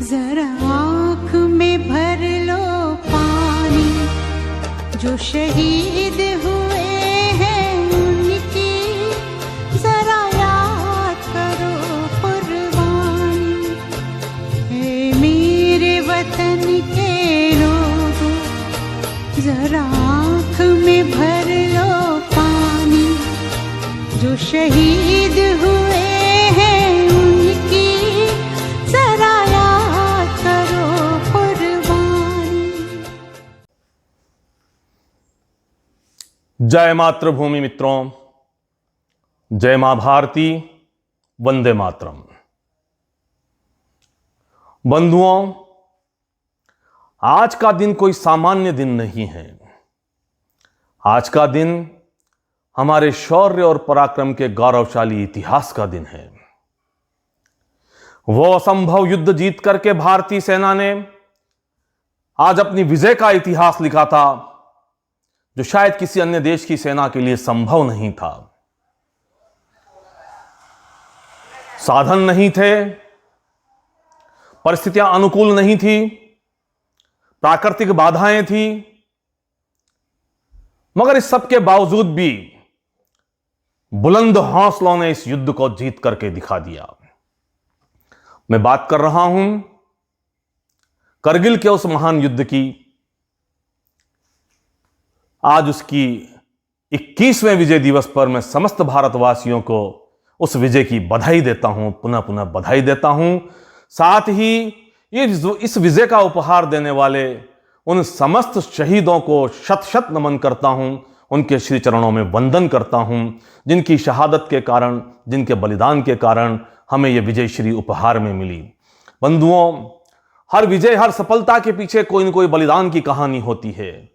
जरा आँख में भर लो पानी, जो शहीद हुए हैं उनकी जरा याद करो कुर्बानी। ए मेरे वतन के लोगों, जरा आँख में भर लो पानी, जो शहीद हुए हैं उनकी जरा याद करो कुर्बानी। जय मातृभूमि मित्रों, जय मां भारती, वंदे मातरम। बंधुओं, आज का दिन कोई सामान्य दिन नहीं है। आज का दिन हमारे शौर्य और पराक्रम के गौरवशाली इतिहास का दिन है। वो असंभव युद्ध जीत करके भारतीय सेना ने आज अपनी विजय का इतिहास लिखा था, जो शायद किसी अन्य देश की सेना के लिए संभव नहीं था। साधन नहीं थे, परिस्थितियां अनुकूल नहीं थी, प्राकृतिक बाधाएं थी, मगर इस सब के बावजूद भी बुलंद हौसलों ने इस युद्ध को जीत करके दिखा दिया। मैं बात कर रहा हूं करगिल के उस महान युद्ध की। आज उसकी 21वें विजय दिवस पर मैं समस्त भारतवासियों को उस विजय की बधाई देता हूं, पुनः पुनः बधाई देता हूं। साथ ही इस विजय का उपहार देने वाले उन समस्त शहीदों को शत शत नमन करता हूं, उनके श्री चरणों में वंदन करता हूं, जिनकी शहादत के कारण, जिनके बलिदान के कारण हमें यह विजय श्री उपहार में मिली। बंधुओं, हर विजय, हर सफलता के पीछे कोई न कोई बलिदान की कहानी होती है,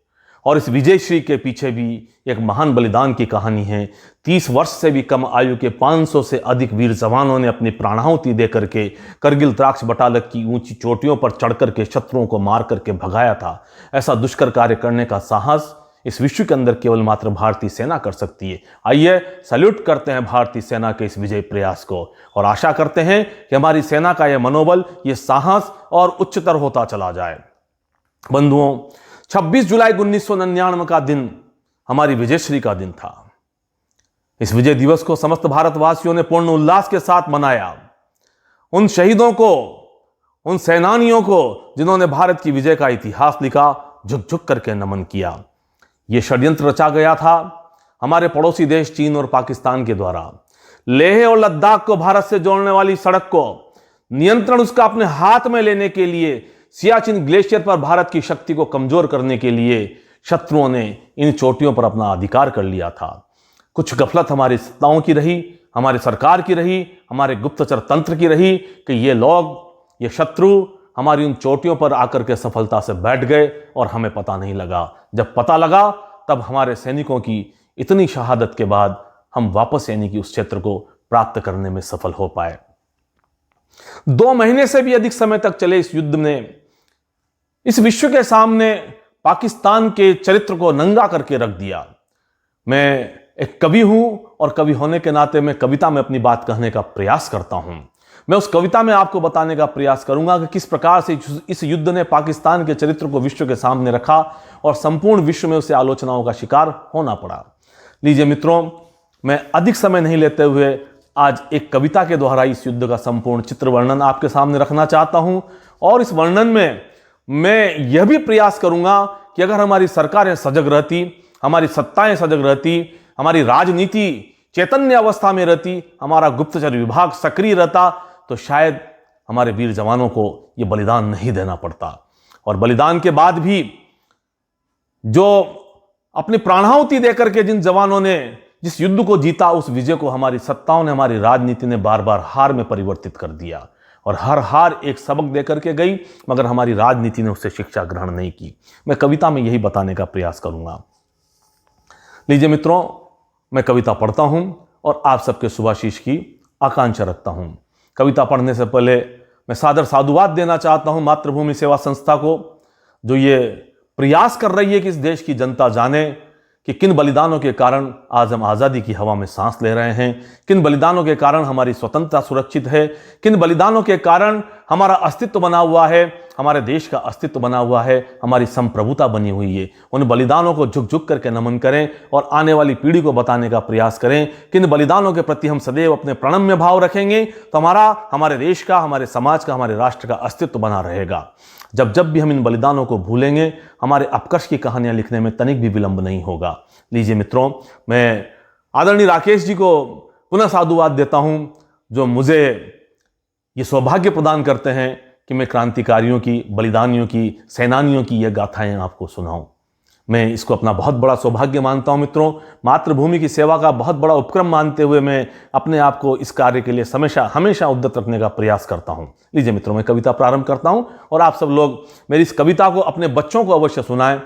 और इस विजय श्री के पीछे भी एक महान बलिदान की कहानी है। 30 वर्ष से भी कम आयु के 500 से अधिक वीर जवानों ने अपनी प्राणाहुति दे करके करगिल द्राक्ष बटालक की ऊंची चोटियों पर चढ़ करके शत्रुओं को मार करके भगाया था। ऐसा दुष्कर कार्य करने का साहस इस विश्व के अंदर केवल मात्र भारतीय सेना कर सकती है। आइए सैल्यूट करते हैं भारतीय सेना के इस विजय प्रयास को, और आशा करते हैं कि हमारी सेना का यह मनोबल, यह साहस और उच्चतर होता चला जाए। बंधुओं, 26 जुलाई 1999 का दिन हमारी विजयश्री का दिन था। इस विजय दिवस को समस्त भारतवासियों ने पूर्ण उल्लास के साथ मनाया। उन शहीदों को, उन सेनानियों को जिन्होंने भारत की विजय का इतिहास लिखा, झुक झुक करके नमन किया। यह षड्यंत्र रचा गया था हमारे पड़ोसी देश चीन और पाकिस्तान के द्वारा। लेह और लद्दाख को भारत से जोड़ने वाली सड़क को नियंत्रण उसका अपने हाथ में लेने के लिए, सियाचिन ग्लेशियर पर भारत की शक्ति को कमजोर करने के लिए शत्रुओं ने इन चोटियों पर अपना अधिकार कर लिया था। कुछ गफलत हमारी सत्ताओं की रही, हमारी सरकार की रही, हमारे गुप्तचर तंत्र की रही कि ये लोग, ये शत्रु हमारी उन चोटियों पर आकर के सफलता से बैठ गए और हमें पता नहीं लगा। जब पता लगा तब हमारे सैनिकों की इतनी शहादत के बाद हम वापस यानी कि उस क्षेत्र को प्राप्त करने में सफल हो पाए। 2 महीने से भी अधिक समय तक चले इस युद्ध ने इस विश्व के सामने पाकिस्तान के चरित्र को नंगा करके रख दिया। मैं एक कवि हूं और कवि होने के नाते मैं कविता में अपनी बात कहने का प्रयास करता हूं। मैं उस कविता में आपको बताने का प्रयास करूंगा कि किस प्रकार से इस युद्ध ने पाकिस्तान के चरित्र को विश्व के सामने रखा और संपूर्ण विश्व में उसे आलोचनाओं का शिकार होना पड़ा। लीजिए मित्रों, मैं अधिक समय नहीं लेते हुए आज एक कविता के द्वारा इस युद्ध का संपूर्ण चित्र वर्णन आपके सामने रखना चाहता हूं, और इस वर्णन में मैं यह भी प्रयास करूंगा कि अगर हमारी सरकारें सजग रहती, हमारी सत्ताएं सजग रहती, हमारी राजनीति चैतन्य अवस्था में रहती, हमारा गुप्तचर विभाग सक्रिय रहता, तो शायद हमारे वीर जवानों को यह बलिदान नहीं देना पड़ता। और बलिदान के बाद भी जो अपनी प्राणाहुति देकर के जिन जवानों ने जिस युद्ध को जीता, उस विजय को हमारी सत्ताओं ने, हमारी राजनीति ने बार बार हार में परिवर्तित कर दिया, और हर हार एक सबक देकर के गई, मगर हमारी राजनीति ने उससे शिक्षा ग्रहण नहीं की। मैं कविता में यही बताने का प्रयास करूंगा। लीजिए मित्रों, मैं कविता पढ़ता हूं और आप सबके शुभाशीष की आकांक्षा रखता हूं। कविता पढ़ने से पहले मैं सादर साधुवाद देना चाहता हूं मातृभूमि सेवा संस्था को, जो ये प्रयास कर रही है कि इस देश की जनता जाने कि किन बलिदानों के कारण आज हम आज़ादी की हवा में सांस ले रहे हैं, किन बलिदानों के कारण हमारी स्वतंत्रता सुरक्षित है, किन बलिदानों के कारण हमारा अस्तित्व बना हुआ है, हमारे देश का अस्तित्व बना हुआ है, हमारी संप्रभुता बनी हुई है। उन बलिदानों को झुक झुक करके नमन करें और आने वाली पीढ़ी को बताने का प्रयास करें कि इन बलिदानों के प्रति हम सदैव अपने प्रणम्य भाव रखेंगे तो हमारे देश का, हमारे समाज का, हमारे राष्ट्र का अस्तित्व बना रहेगा। जब जब भी हम इन बलिदानों को भूलेंगे, हमारे अपकर्ष की कहानियां लिखने में तनिक भी विलंब नहीं होगा। लीजिए मित्रों, मैं आदरणीय राकेश जी को पुनः साधुवाद देता हूं, जो मुझे ये सौभाग्य प्रदान करते हैं कि मैं क्रांतिकारियों की, बलिदानियों की, सेनानियों की ये गाथाएं आपको सुनाऊं। मैं इसको अपना बहुत बड़ा सौभाग्य मानता हूं मित्रों। मातृभूमि की सेवा का बहुत बड़ा उपक्रम मानते हुए मैं अपने आप को इस कार्य के लिए हमेशा उद्यत रखने का प्रयास करता हूं। लीजिए मित्रों, मैं कविता प्रारंभ करता हूं और आप सब लोग मेरी इस कविता को अपने बच्चों को अवश्य सुनाएं,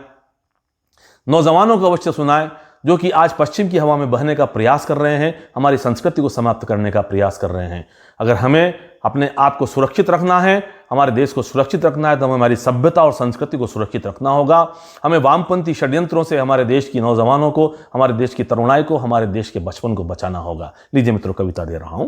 नौजवानों को अवश्य सुनाएं, जो कि आज पश्चिम की हवा में बहने का प्रयास कर रहे हैं, हमारी संस्कृति को समाप्त करने का प्रयास कर रहे हैं। अगर हमें अपने आप को सुरक्षित रखना है, हमारे देश को सुरक्षित रखना है, तो हमें हमारी सभ्यता और संस्कृति को सुरक्षित रखना होगा। हमें वामपंथी षड्यंत्रों से हमारे देश की नौजवानों को, हमारे देश की तरुणाई को, हमारे देश के बचपन को बचाना होगा। लीजिए मित्रों, कविता दे रहा हूं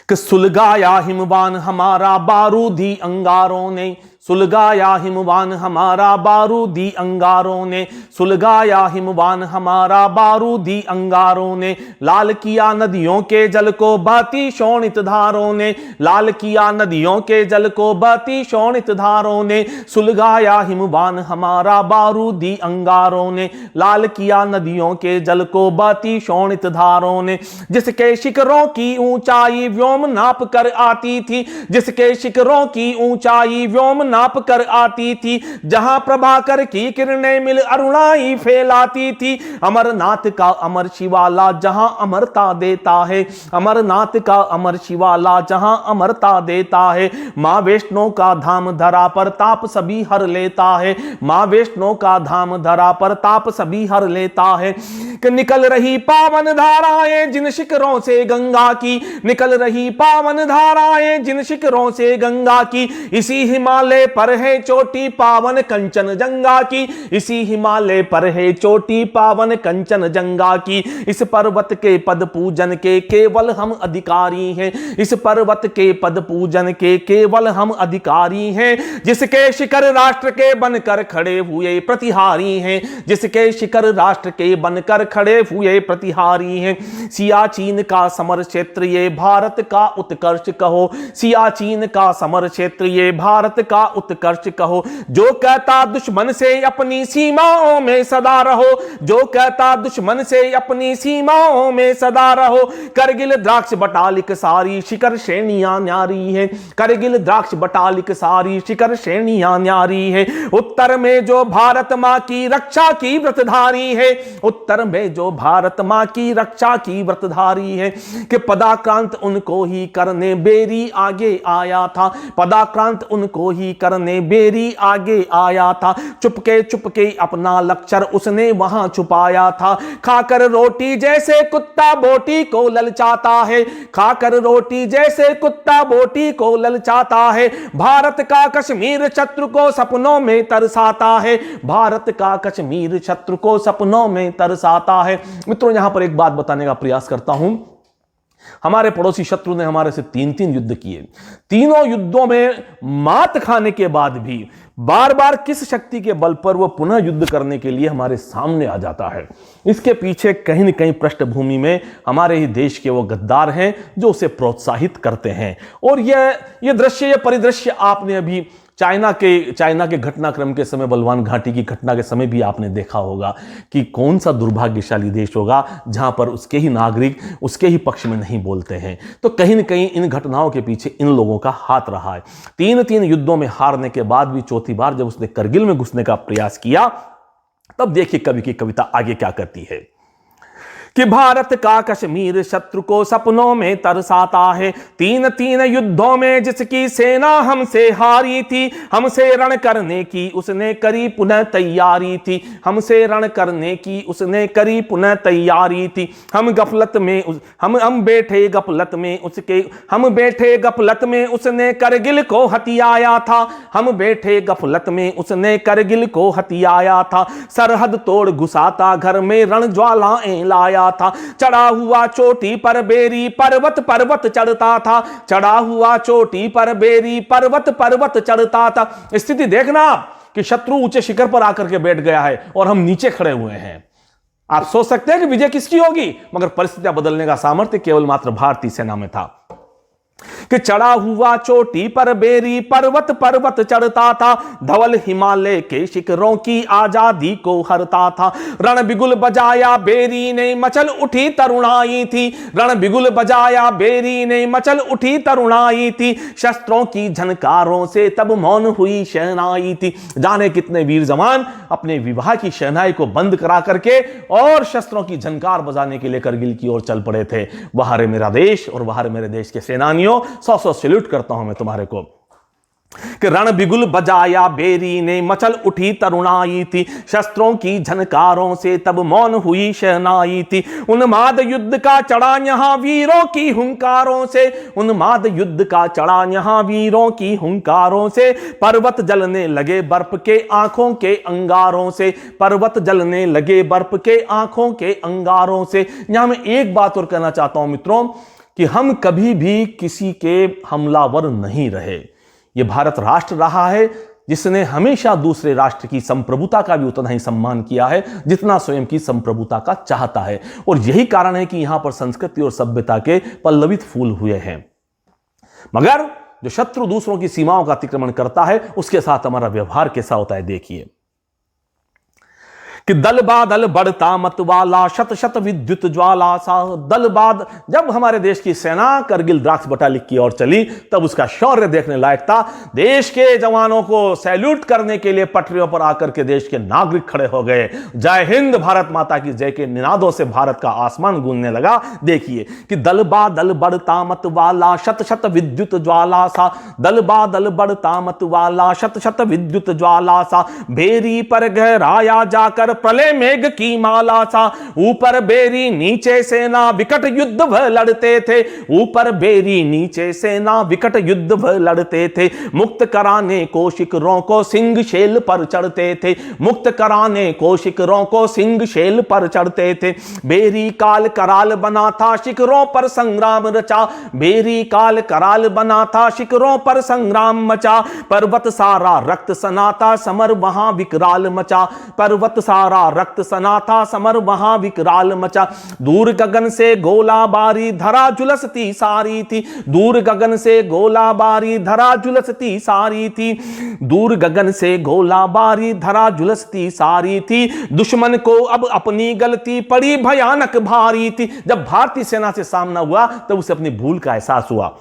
कि सुलगाया हिमवान हमारा बारूदी अंगारों ने, सुलगाया हिमवान हमारा बारूदी अंगारों ने, सुलगाया हिमवान हमारा बारूदी अंगारों ने, लाल किया नदियों के जल को बहती शोणित धारों ने, लाल किया नदियों के जल को बहती शोणित धारों ने, सुलगाया हिमवान हमारा बारूदी अंगारों ने, लाल किया नदियों के जल को बहती शोणित धारों ने, जिसके शिखरों की ऊंचाई व्योम नाप कर आती थी, जिसके शिखरों की ऊंचाई व्योम नाप कर आती थी, जहां प्रभाकर की किरणें मिल अरुणाई फैलाती थी, अमरनाथ का अमर शिवाला जहां अमरता देता है, अमरनाथ का अमर शिवाला जहां अमरता देता है, मां वैष्णो का धाम धरा पर ताप सभी हर लेता है, मां वैष्णो का धाम धरा पर ताप सभी हर लेता है, कि निकल रही पावन धाराएं जिन शिखरों से गंगा की, निकल रही पावन धाराएं जिन शिखरों से गंगा की, इसी हिमालय पर है चोटी पावन कंचन जंगा की, इसी हिमालय पर है चोटी पावन कंचन जंगा की, इस पर्वत के पद पूजन के केवल हम अधिकारी हैं, इस पर्वत के पद पूजन के केवल हम अधिकारी हैं, जिसके शिखर राष्ट्र के बनकर खड़े हुए प्रतिहारी हैं, जिसके शिखर राष्ट्र के बनकर खड़े हुए प्रतिहारी हैं, सियाचिन का समर क्षेत्र ये भारत का उत्कर्ष कहो, सियाचिन का समर क्षेत्र ये भारत का उत्कर्ष कहो, जो कहता दुश्मन से अपनी सीमाओं में सदा रहो, जो कहता दुश्मन से अपनी सीमाओं में सदा रहो, करगिल द्राक्ष बटालिक सारी शिखर श्रेणियां न्यारी है, करगिल द्राक्ष बटालिक सारी शिखर श्रेणियां न्यारी है, उत्तर में जो भारत मां की रक्षा की व्रतधारी है, उत्तर में जो भारत मां की रक्षा की व्रतधारी है, कि पदाक्रांत उनको ही करने बेरी आगे आया था, पदाक्रांत उनको ही करने बेरी आगे आया था, चुपके अपना लक्षर उसने वहां छुपाया था, खाकर रोटी जैसे कुत्ता बोटी को ललचाता है, खाकर रोटी जैसे कुत्ता बोटी को ललचाता है, भारत का कश्मीर शत्रु को सपनों में तरसाता है, भारत का कश्मीर शत्रु को सपनों में तरसाता है। मित्रों, यहां पर एक बात बताने का प्रयास करता हूं। हमारे पड़ोसी शत्रु ने हमारे से 3 युद्ध किए, तीनों युद्धों में मात खाने के बाद भी बार बार किस शक्ति के बल पर वह पुनः युद्ध करने के लिए हमारे सामने आ जाता है? इसके पीछे कहीं न कहीं पृष्ठभूमि में हमारे ही देश के वो गद्दार हैं जो उसे प्रोत्साहित करते हैं। और यह दृश्य, यह परिदृश्य आपने अभी चाइना के घटनाक्रम के समय, बलवान घाटी की घटना के समय भी आपने देखा होगा कि कौन सा दुर्भाग्यशाली देश होगा जहां पर उसके ही नागरिक उसके ही पक्ष में नहीं बोलते हैं। तो कहीं न कहीं इन घटनाओं के पीछे इन लोगों का हाथ रहा है। 3 युद्धों में हारने के बाद भी चौथी बार जब उसने करगिल में घुसने का प्रयास किया, तब देखिए कवि की कविता आगे क्या कहती है कि भारत का कश्मीर शत्रु को सपनों में तरसाता है, 3 युद्धों में जिसकी सेना हमसे हारी थी, हमसे रण करने की उसने करी पुनः तैयारी थी, हमसे रण करने की उसने करी पुनः तैयारी थी, हम गफलत में हम बैठे गफलत में उसके, हम बैठे गफलत में उसने करगिल को हथियाया था, हम बैठे गफलत में उसने करगिल को हथियाया था, सरहद तोड़ घुसाता घर में रण ज्वालाएं लाया चढ़ता था, चढ़ा हुआ चोटी पर बेरी पर्वत पर्वत चढ़ता था, चढ़ा हुआ चोटी पर बेरी पर्वत पर्वत चढ़ता था। स्थिति देखना कि शत्रु ऊंचे शिखर पर आकर के बैठ गया है और हम नीचे खड़े हुए हैं। आप सोच सकते हैं कि विजय किसकी होगी, मगर परिस्थितियां बदलने का सामर्थ्य केवल मात्र भारतीय सेना में था। कि चढ़ा हुआ चोटी पर बेरी पर्वत पर्वत चढ़ता था, धवल हिमालय के शिखरों की आजादी को हरता था। रण बिगुल बजाया बेरी ने मचल उठी तरुणाई थी, रण बिगुल बजाया बेरी ने मचल उठी तरुणाई थी, शस्त्रों की झनकारों से तब मौन हुई शहनाई थी। जाने कितने वीर जवान अपने विवाह की शहनाई को बंद करा करके और शस्त्रों की झनकार बजाने के लिए करगिल की ओर चल पड़े थे। वहां रे मेरा देश और वहां रे मेरे देश के सेनानियों, 100 सैल्यूट करता हूं मैं तुम्हारे को। कि रण बिगुल बजाया बेरी ने मचल उठी तरुणाई थी, शस्त्रों की झनकारों से तब मौन हुई शहनाई थी। उन्माद युद्ध का चढ़ा यहां वीरों की हुंकारों से, उन्माद युद्ध का चढ़ा यहां वीरों की हुंकारों से, पर्वत जलने लगे बर्फ के आंखों के अंगारों से, पर्वत जलने लगे बर्फ के आंखों के अंगारों से। यहां मैं एक बात और कहना चाहता हूं मित्रों कि हम कभी भी किसी के हमलावर नहीं रहे। यह भारत राष्ट्र रहा है जिसने हमेशा दूसरे राष्ट्र की संप्रभुता का भी उतना ही सम्मान किया है जितना स्वयं की संप्रभुता का चाहता है। और यही कारण है कि यहां पर संस्कृति और सभ्यता के पल्लवित फूल हुए हैं। मगर जो शत्रु दूसरों की सीमाओं का अतिक्रमण करता है उसके साथ हमारा व्यवहार कैसा होता है, देखिए। कि दल बादल बढ़ता मत वाला, शत शत विद्युत ज्वाला सा। दल बाद जब हमारे देश की सेना करगिल द्राक्ष बटाली की ओर चली तब उसका शौर्य देखने लायक था। देश के जवानों को सैल्यूट करने के लिए पटरियों पर आकर के देश के नागरिक खड़े हो गए। जय हिंद, भारत माता की जय के निनादों से भारत का आसमान गूंजने लगा। देखिए कि दल बादल बढ़ता मत वाला, शत शत विद्युत ज्वाला सा। दल बादल बढ़ता मत वाला, शत शत विद्युत ज्वाला सा। भेरी पर गहराया जाकर प्रलय मेघ की माला सा। ऊपर बेरी नीचे सेना विकट युद्ध वह लड़ते थे, ऊपर बेरी नीचे सेना विकट युद्ध वह लड़ते थे। मुक्त कराने को शिखरों को सिंह शेल पर चढ़ते थे, मुक्त कराने को शिखरों को सिंह शेल पर चढ़ते थे। बेरी काल कराल बना था शिखरों पर संग्राम रचा, बेरी काल कराल बना था शिखरों पर संग्राम मचा। पर्वत सारा रक्त सनाता समर वहां विकराल मचा, पर्वत सारा रक्त सनाथा समर वहां विकराल मचा। दूर गगन से गोलाबारी धरा झुलसती सारी थी, दूर गगन से गोलाबारी धरा झुलसती सारी थी, दूर गगन से गोलाबारी धरा झुलसती सारी थी। दुश्मन को अब अपनी गलती पड़ी भयानक भारी थी। जब भारतीय सेना से सामना हुआ तब उसे अपनी भूल का एहसास हुआ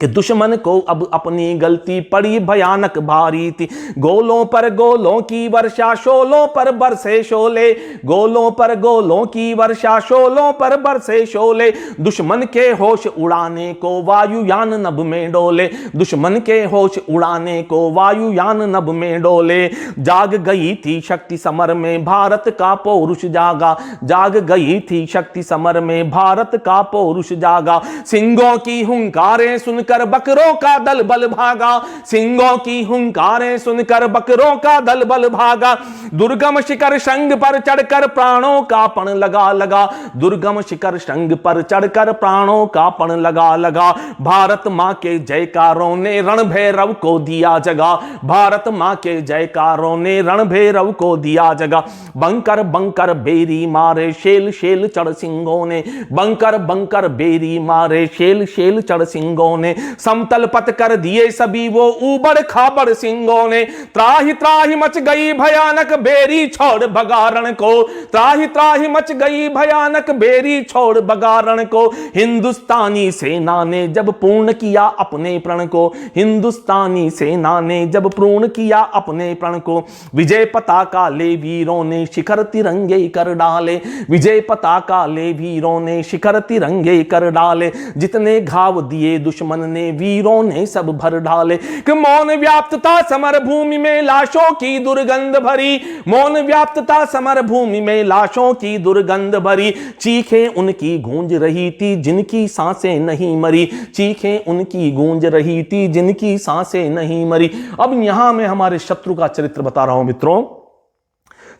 कि दुश्मन को अब अपनी गलती पड़ी भयानक भारी थी। गोलों पर गोलों की वर्षा शोलों पर बरसे शोले, गोलों पर गोलों की वर्षा शोलों पर बरसे शोले। दुश्मन के होश उड़ाने को वायुयान नभ में डोले, दुश्मन के होश उड़ाने को वायुयान नभ में डोले। जाग गई थी शक्ति समर में भारत का पौरुष जागा, जाग गई थी शक्ति समर में भारत का पौरुष जागा। सिंहों की हुंकारें सुनकर बकरों का दल बल भागा, सिंहों की हुंकारें सुनकर बकरों का दल बल भागा। दुर्गम शिखर शृंग पर चढ़कर प्राणों का पण लगा लगा, दुर्गम शिखर शृंग पर चढ़कर प्राणों का पण लगा लगा। भारत मां के जयकारों ने रण भैरव को दिया जगा, भारत मां के जयकारों ने रण भैरव को दिया जगा। बंकर बंकर बेरी मारे शेल शेल चढ़ सिंहों ने, बंकर बंकर बेरी मारे शेल शेल चढ़ सिंहों ने। समतल पथ कर दिए सभी वो ऊबड़ खाबड़ सिंहों ने। त्राहि त्राहि मच गई भयानक बेरी छोड़ भगारण को, त्राहि त्राहि मच गई भयानक बेरी छोड़ भगारण को। हिंदुस्तानी सेना ने जब पूर्ण किया अपने प्रण को, हिंदुस्तानी सेना ने जब पूर्ण किया अपने प्रण को। विजय पताका ले वीरों ने शिखर तिरंगे कर डाले, विजय पताका ले वीरों ने शिखर तिरंगे कर डाले। जितने घाव दिए दुश्मन ने वीरों ने सब भर डाले। कि मौन व्याप्तता समर भूमि में लाशों की दुर्गंध भरी, मौन व्याप्तता समर भूमि में लाशों की दुर्गंध भरी। चीखें उनकी गूंज रही थी जिनकी सांसें नहीं मरी, चीखें उनकी गूंज रही थी जिनकी सांसें नहीं मरी। अब यहां मैं हमारे शत्रु का चरित्र बता रहा हूं मित्रों।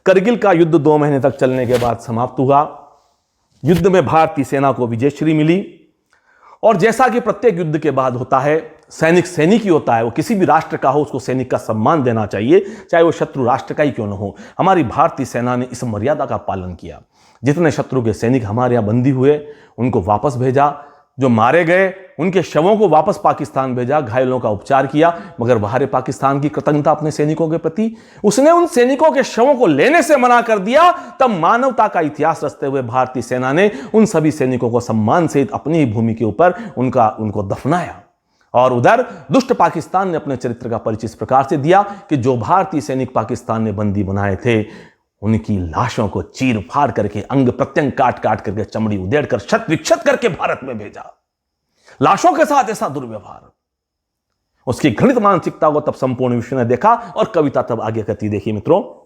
करगिल का युद्ध 2 महीने तक चलने के बाद समाप्त हुआ। युद्ध में भारतीय सेना को विजयश्री मिली। और जैसा कि प्रत्येक युद्ध के बाद होता है, सैनिक सैनिक ही होता है, वो किसी भी राष्ट्र का हो, उसको सैनिक का सम्मान देना चाहिए, चाहे वो शत्रु राष्ट्र का ही क्यों न हो। हमारी भारतीय सेना ने इस मर्यादा का पालन किया। जितने शत्रु के सैनिक हमारे यहाँ बंदी हुए उनको वापस भेजा, जो मारे गए उनके शवों को वापस पाकिस्तान भेजा, घायलों का उपचार किया। मगर बाहर पाकिस्तान की कृतज्ञता अपने सैनिकों के प्रति, उसने उन सैनिकों के शवों को लेने से मना कर दिया। तब मानवता का इतिहास रचते हुए भारतीय सेना ने उन सभी सैनिकों को सम्मान सहित अपनी ही भूमि के ऊपर उनको दफनाया। और उधर दुष्ट पाकिस्तान ने अपने चरित्र का परिचय इस प्रकार से दिया कि जो भारतीय सैनिक पाकिस्तान ने बंदी बनाए थे, उनकी लाशों को चीर फाड़ करके, अंग प्रत्यंग काट काट करके, चमड़ी उधेड़ कर, क्षत विक्षत करके भारत में भेजा। लाशों के साथ ऐसा दुर्व्यवहार, उसकी घृणित मानसिकता को तब संपूर्ण विश्व ने देखा। और कविता तब आगे कहती, देखिए मित्रों,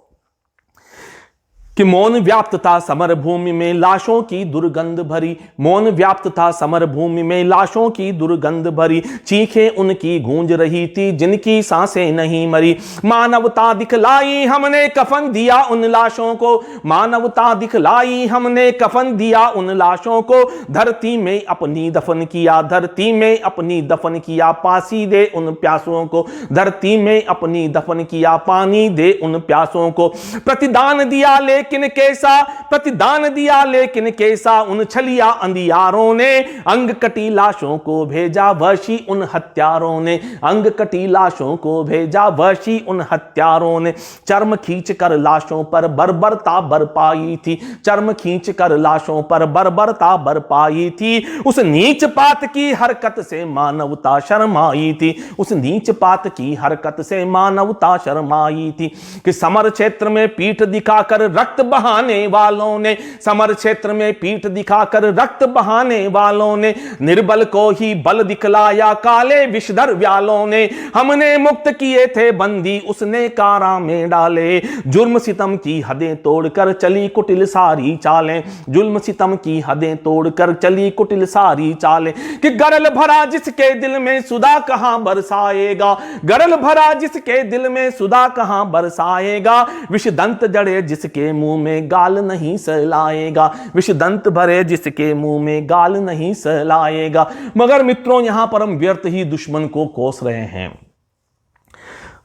कि मौन व्याप्त था समर भूमि में लाशों की दुर्गंध भरी, मौन व्याप्त था समर भूमि में लाशों की दुर्गंध भरी, चीखें उनकी गूंज रही थी जिनकी सांसें नहीं मरी। मानवता दिखलाई हमने कफन दिया उन लाशों को, मानवता दिखलाई हमने कफन दिया उन लाशों को, धरती में अपनी दफन किया, धरती में अपनी दफन किया, पासी दे उन प्यासों को, धरती में अपनी दफन किया, पानी दे उन प्यासों को। प्रतिदान दिया लेकिन कैसा, प्रतिदान दिया लेकिन कैसा, उन छलिया अंधियारों ने अंग कटी लाशों को भेजा वशी उन हत्यारों ने, अंग कटी लाशों को भेजा वशी उन हत्यारों ने। चर्म खींच कर लाशों पर बर्बरता बरपाई थी, चर्म खींच कर लाशों पर बर्बरता बरपाई थी। उस नीच पात की हरकत से मानवता शर्माई थी, उस नीच पात की हरकत से मानवता शर्माई थी। कि समर क्षेत्र में पीठ दिखाकर रक्त बहाने वालों ने, समर क्षेत्र में पीठ दिखाकर रक्त बहाने वालों ने, निर्बल को ही बल दिखलाया काले विषधर व्यालों ने। हमने मुक्त किए थे बंदी उसने कारा में डाले, जुर्म सितम की हदें तोड़कर चली कुटिल सारी चालें, जुल्म सितम की हदें तोड़कर चली कुटिल सारी चालें। कि गरल भरा जिसके दिल में सुधा कहां बरसाएगा, गरल भरा जिसके दिल में सुधा कहां बरसाएगा, विषदंत जड़े जिसके मुंह में गाल नहीं सहलाएगा, विषदंत भरे जिसके मुंह में गाल नहीं सहलाएगा। मगर मित्रों, यहां पर हम व्यर्थ ही दुश्मन को कोस रहे हैं।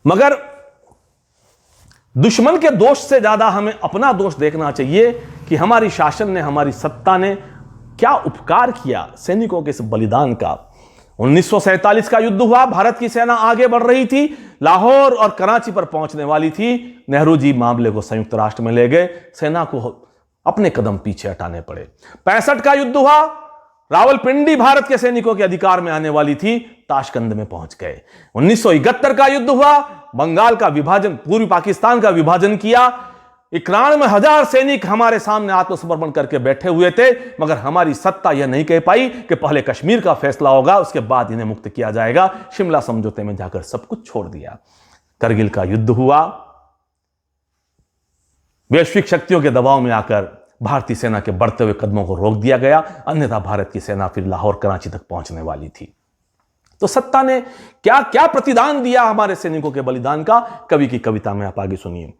मगर दुश्मन के दोष से ज्यादा हमें अपना दोष देखना चाहिए कि हमारी शासन ने, हमारी सत्ता ने क्या उपकार किया सैनिकों के इस बलिदान का। 1947 का युद्ध हुआ, भारत की सेना आगे बढ़ रही थी, लाहौर और कराची पर पहुंचने वाली थी। नेहरू जी मामले को संयुक्त राष्ट्र में ले गए, सेना को अपने कदम पीछे हटाने पड़े। 65 का युद्ध हुआ, रावलपिंडी भारत के सैनिकों के अधिकार में आने वाली थी, ताशकंद में पहुंच गए। 1971 का युद्ध हुआ, बंगाल का विभाजन, पूर्वी पाकिस्तान का विभाजन किया। 91,000 सैनिक हमारे सामने आत्मसमर्पण करके बैठे हुए थे, मगर हमारी सत्ता यह नहीं कह पाई कि पहले कश्मीर का फैसला होगा, उसके बाद इन्हें मुक्त किया जाएगा। शिमला समझौते में जाकर सब कुछ छोड़ दिया। करगिल का युद्ध हुआ, वैश्विक शक्तियों के दबाव में आकर भारतीय सेना के बढ़ते हुए कदमों को रोक दिया गया, अन्यथा भारत की सेना फिर लाहौर कराची तक पहुंचने वाली थी। तो सत्ता ने क्या क्या प्रतिदान दिया हमारे सैनिकों के बलिदान का, कवि की कविता में आप आगे सुनिए।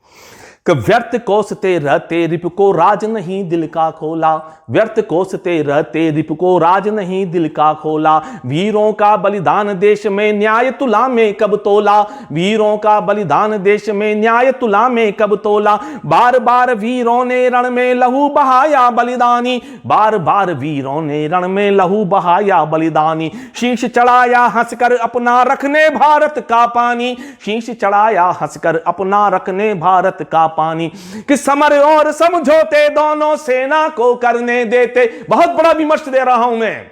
कि व्यर्थ कोसते रहते रिप को राज नहीं दिल का खोला, व्यर्थ कोसते रहते रिप को राज नहीं दिल का खोला, वीरों का बलिदान देश में न्याय तुला में कब तोला, वीरों का बलिदान देश में न्याय तुला में कब तोला। बार बार वीरों ने रण में लहू बहाया बलिदानी, बार बार वीरों ने रण में लहू बहाया बलिदानी। शीश चढ़ाया हंसकर अपना रखने भारत का पानी, शीश चढ़ाया हंसकर अपना रखने भारत का पानी। कि समर और समझौते दोनों सेना को करने देते, बहुत बड़ा विमर्श दे रहा हूं मैं,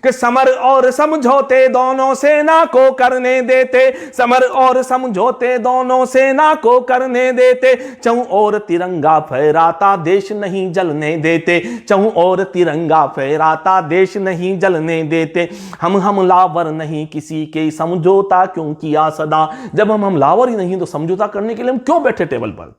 कि समर और समझौते दोनों सेना को करने देते, समर और समझौते दोनों सेना को करने देते। चौं ओर तिरंगा फहराता देश नहीं जलने देते, चौं ओर तिरंगा फहराता देश नहीं जलने देते। हम हमलावर नहीं किसी के समझौता क्यों किया सदा, जब हम हमलावर ही नहीं तो समझौता करने के लिए हम क्यों बैठे टेबल पर।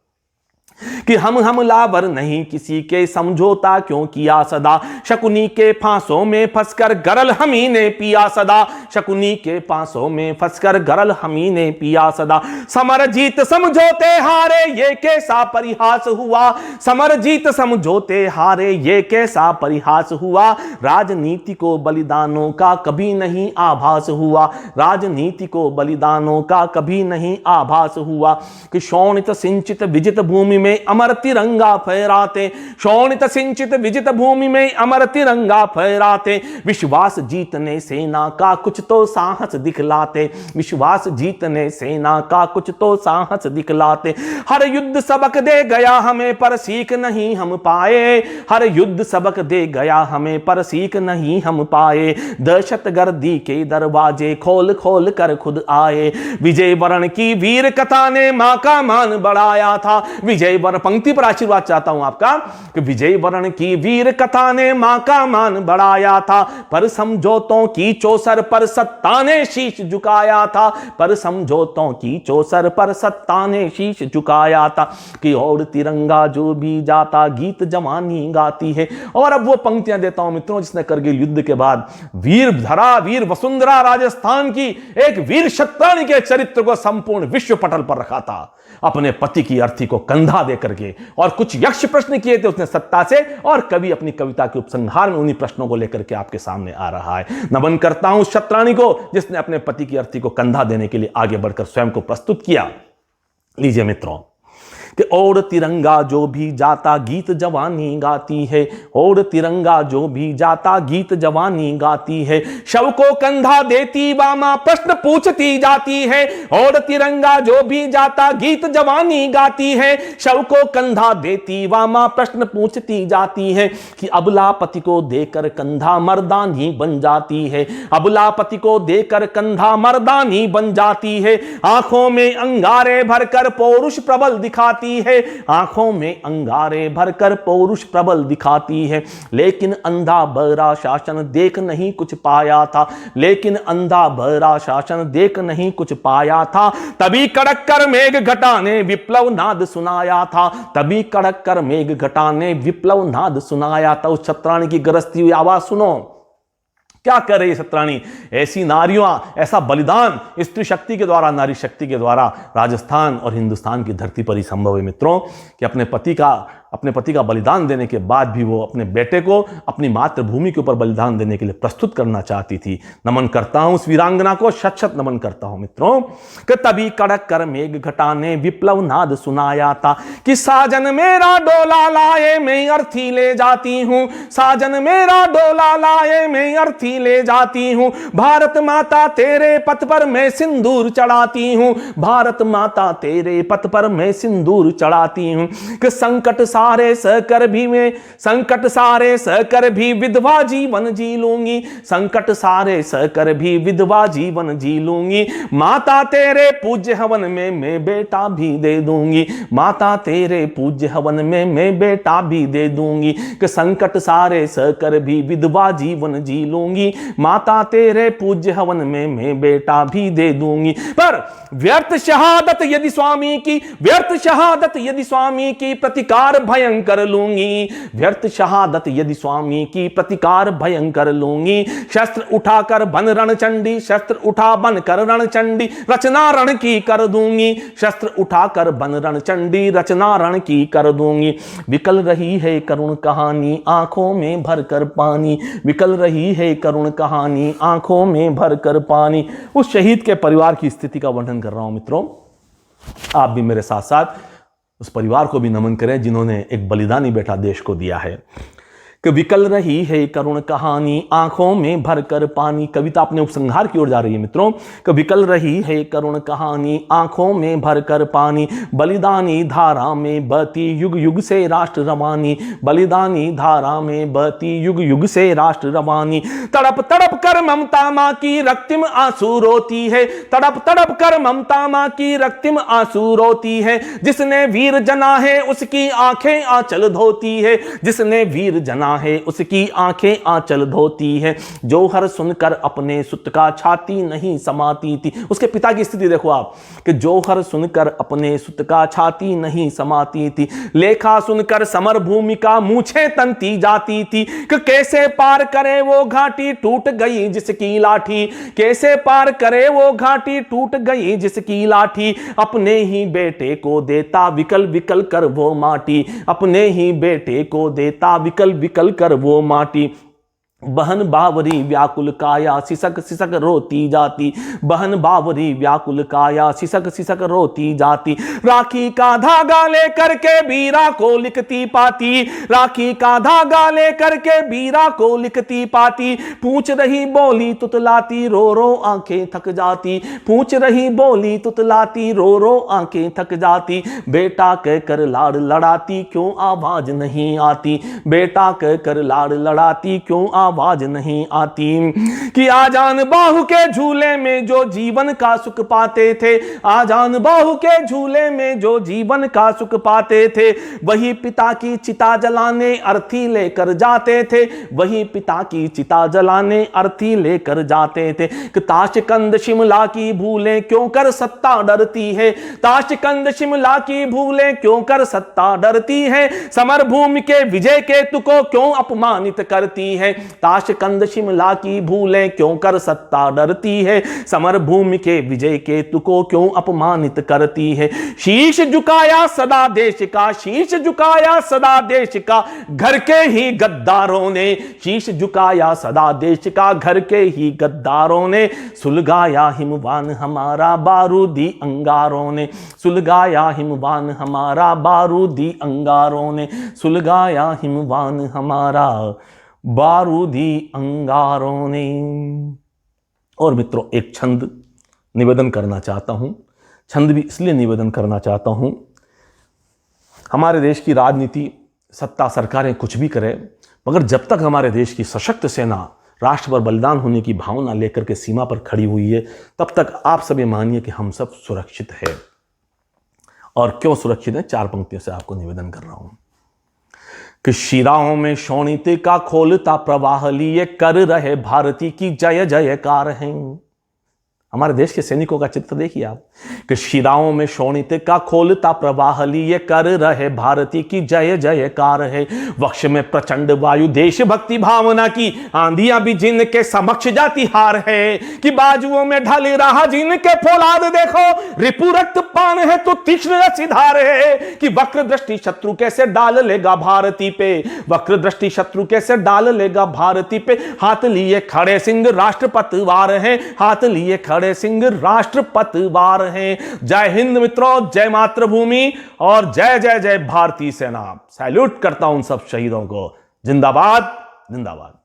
कि हम लावर नहीं किसी के समझौता क्यों किया सदा, शकुनी के फांसों में फंसकर गरल हमी ने पिया सदा, शकुनी के फांसों में फंसकर गरल हमी ने पिया सदा। समर जीत समझौते हारे ये कैसा परिहास हुआ, समर जीत समझौते हारे ये कैसा परिहास हुआ, राजनीति को बलिदानों का कभी नहीं आभास हुआ, राजनीति को बलिदानों का कभी नहीं आभास हुआ। कि शोणित सिंचित विजित भूमि में अमर तिरंगा फहराते, शोणित सिंचित विजित भूमि में अमर तिरंगा फहराते, विश्वास जीतने सेना का कुछ तो साहस दिखलाते, विश्वास जीतने सेना का कुछ तो साहस दिखलाते। हर युद्ध सबक दे गया हमें पर सीख नहीं हम पाए, हर युद्ध सबक दे गया हमें पर सीख नहीं हम पाए, दहशतगर्दी के दरवाजे खोल खोल कर खुद आए, विजय वरण की वीर कथा ने मां का मान बढ़ाया था, विजय वरण, पंक्ति पर आशीर्वाद चाहता हूं आपका, कि विजय वरण की वीर कथा ने मां का मान बढ़ाया था, पर समझौतों की चौसर पर सत्ता ने शीश झुकाया था, पर समझौतों की चौसर पर सत्ता ने शीश झुकाया था। कि और तिरंगा जो भी जाता गीत जवानी गाती है। और अब वो पंक्तियां देता हूं मित्रों जिसने करगिल युद्ध के बाद वीर धरा, वीर वसुंधरा राजस्थान की एक वीर क्षत्राणी के चरित्र को संपूर्ण विश्व पटल पर रखा था, अपने पति की अर्थी को कंधा देकर के। और कुछ यक्ष प्रश्न किए थे उसने सत्ता से, और कवि अपनी कविता के उपसंहार में उन्हीं प्रश्नों को लेकर के आपके सामने आ रहा है। नमन करता हूं उस क्षत्राणी को जिसने अपने पति की अर्थी को कंधा देने के लिए आगे बढ़कर स्वयं को प्रस्तुत किया। लीजिए मित्रों, कि और तिरंगा जो भी जाता गीत जवानी गाती है, और तिरंगा जो भी जाता गीत जवानी गाती है, शव को कंधा देती वामा प्रश्न पूछती जाती है, और तिरंगा जो भी जाता गीत जवानी गाती है, शव को कंधा देती वामा प्रश्न पूछती जाती है। कि अबला पति को देकर कंधा मर्दानी बन जाती है, अबला पति को देकर कंधा मर्दानी बन जाती है, आंखों में अंगारे भरकर पौरुष प्रबल दिखाती है, आंखों में अंगारे भरकर पौरुष प्रबल दिखाती है। लेकिन अंधा बहरा शासन देख नहीं कुछ पाया था, लेकिन अंधा बहरा शासन देख नहीं कुछ पाया था, तभी कड़क कर मेघ घटा ने विप्लव नाद सुनाया था, तभी कड़क कर मेघ घटा ने विप्लव नाद सुनाया था। उस क्षत्राणी की गरजती हुई आवाज सुनो, क्या कर रही है क्षत्राणी। ऐसी नारियों, ऐसा बलिदान स्त्री शक्ति के द्वारा, नारी शक्ति के द्वारा राजस्थान और हिंदुस्तान की धरती पर ही संभव है मित्रों, कि अपने पति का बलिदान देने के बाद भी वो अपने बेटे को अपनी मातृभूमि के ऊपर बलिदान देने के लिए प्रस्तुत करना चाहती थी। नमन करता हूं उस वीरांगना को, शत शत नमन करता हूं मित्रों। कि तभी कड़क कर मेघ घटा ने विप्लव नाद सुनाया था, कि साजन मेरा डोला लाए मैं अर्थी ले जाती हूं, साजन मेरा डोला लाए मैं अर्थी ले जाती हूं, भारत माता तेरे पथ पर मैं सिंदूर चढ़ाती हूं, भारत माता तेरे पथ पर मैं सिंदूर चढ़ाती हूं। कि संकट सारे सहकर भी मैं, संकट सारे सहकर भी विधवा जीवन जी लूंगी, संकट सारे सहकर भी विधवा जीवन जी लूंगी, माता तेरे पूज्य हवन में मैं बेटा भी दे दूंगी, माता तेरे पूज्य हवन में मैं बेटा भी दे दूंगी। कि संकट सारे सहकर भी विधवा जीवन जी लूंगी, माता तेरे पूज्य हवन में मैं बेटा भी दे दूंगी। पर व्यर्थ शहादत यदि स्वामी की, व्यर्थ शहादत यदि स्वामी की प्रतिकार भयंकर लूंगी, व्यर्थ शहादत यदि स्वामी की प्रतिकार भयंकर लूंगी। शस्त्र उठाकर बन रणचंडी, शस्त्र उठा बन कर रणचंडी, रचना रण की कर दूंगी, शस्त्र उठाकर बन रणचंडी, रचना रण की कर दूंगी। विकल रही है करुण कहानी आंखों में भरकर पानी, विकल रही है करुण कहानी आंखों में भरकर पानी। उस शहीद के परिवार की स्थिति का वर्णन कर रहा हूं मित्रों। आप भी मेरे साथ साथ उस परिवार को भी नमन करें जिन्होंने एक बलिदानी बेटा देश को दिया है। कि विकल रही है करुण कहानी आंखों में भरकर पानी। कविता अपने उपसंहार की ओर जा रही है मित्रों। कि विकल रही है करुण कहानी आंखों में भरकर पानी, बलिदानी धारा में बहती युग युग से राष्ट्र रवानी, बलिदानी धारा में बहती युग युग से राष्ट्र रवानी। तड़प तड़प कर ममता माँ की रक्तिम आंसू रोती है, तड़प तड़प कर ममता माँ की रक्तिम आंसू रोती है, जिसने वीर जना है उसकी आंखें आंचल धोती है, जिसने वीर जना है उसकी आंखें आंचल धोती है, जौहर सुनकर अपने सुत का छाती नहीं समाती थी। उसके पिता की स्थिति देखो आप कि जौहर सुनकर अपने सुत का छाती नहीं समाती थी, लेखा सुनकर समर भूमि का मूछें तनती जाती थी, कि कैसे पार करे वो घाटी टूट गई जिसकी लाठी, कैसे पार करे वो घाटी टूट गई जिसकी लाठी, अपने ही बेटे को देता विकल विकल कर वो माटी, अपने ही बेटे को देता विकल विकल कर वो माटी। बहन बावरी व्याकुल काया सिसक सिसक रोती जाती, बहन बावरी व्याकुल काया सिसक सिसक रोती जाती, राखी का धागा लेकर के बीरा को लिखती पाती, राखी का धागा लेकर के बीरा को लिखती पाती, पूछ रही बोली तुतलाती रो रो आंखें थक जाती, पूछ रही बोली तुतलाती रो रो आंखें थक जाती, बेटा कह कर लाड़ लड़ाती क्यों आवाज नहीं आती, बेटा कह कर लाड़ लड़ाती क्यों आवाज नहीं आती, कि आजान बाहु के झूले में जो जीवन का सुख पाते थे, आजान बाहु के झूले में जो जीवन का सुख पाते थे, वही पिता की चिता जलाने अर्थी लेकर जाते थे, वही पिता की चिता जलाने अर्थी लेकर जाते थे, कि ताशकंद शिमला की भूलें क्यों कर सत्ता डरती है, ताशकंद शिमला की भूलें क्यों कर सत्ता डरती है, समर भूमि के विजय केतु को क्यों अपमानित करती है, ताशकंद शिमला की भूलें क्यों कर सत्ता डरती है, समर भूमि के विजय केतु को क्यों अपमानित करती है, शीश झुकाया सदा देश का, शीश झुकाया सदा देश का घर के ही गद्दारों ने, शीश झुकाया सदा देश का घर के ही गद्दारों ने, सुलगाया हिमवान हमारा बारूदी अंगारों ने, सुलगाया हिमवान हमारा बारूदी अंगारों ने, सुलगाया हिमवान हमारा बारूदी अंगारों ने। और मित्रों एक छंद निवेदन करना चाहता हूं, छंद भी इसलिए निवेदन करना चाहता हूं, हमारे देश की राजनीति सत्ता सरकारें कुछ भी करें, मगर जब तक हमारे देश की सशक्त सेना राष्ट्र पर बलिदान होने की भावना लेकर के सीमा पर खड़ी हुई है, तब तक आप सब ये मानिए कि हम सब सुरक्षित है। और क्यों सुरक्षित है, चार पंक्तियों से आपको निवेदन कर रहा हूं कि शिराओं में शोणित का खोलता प्रवाह लिए कर रहे भारती की जय जयकार हैं। हमारे देश के सैनिकों का चित्र देखिए आप कि शिराओं में शोणित का खोलता प्रवाह लिए कर रहे भारती की जय जयकार है, वक्ष में प्रचंड वायु देशभक्ति भावना की आंधियां भी जिनके समक्ष जाती हार है, कि बाजुओं में ढल रहा जिनके फौलाद देखो रिपु रक्त पान है तो तीक्ष्ण रसीधार है, कि वक्र दृष्टि शत्रु कैसे डाल लेगा भारती पे, वक्र दृष्टि शत्रु कैसे डाल लेगा भारती पे, हाथ लिए खड़े सिंह राष्ट्रपतिवार हैं, हाथ लिए खड़े सिंह राष्ट्रपतिवार हैं। जय हिंद मित्रों, जय मातृभूमि और जय जय जय भारतीय सेना। सैल्यूट करता हूं सब शहीदों को। जिंदाबाद जिंदाबाद।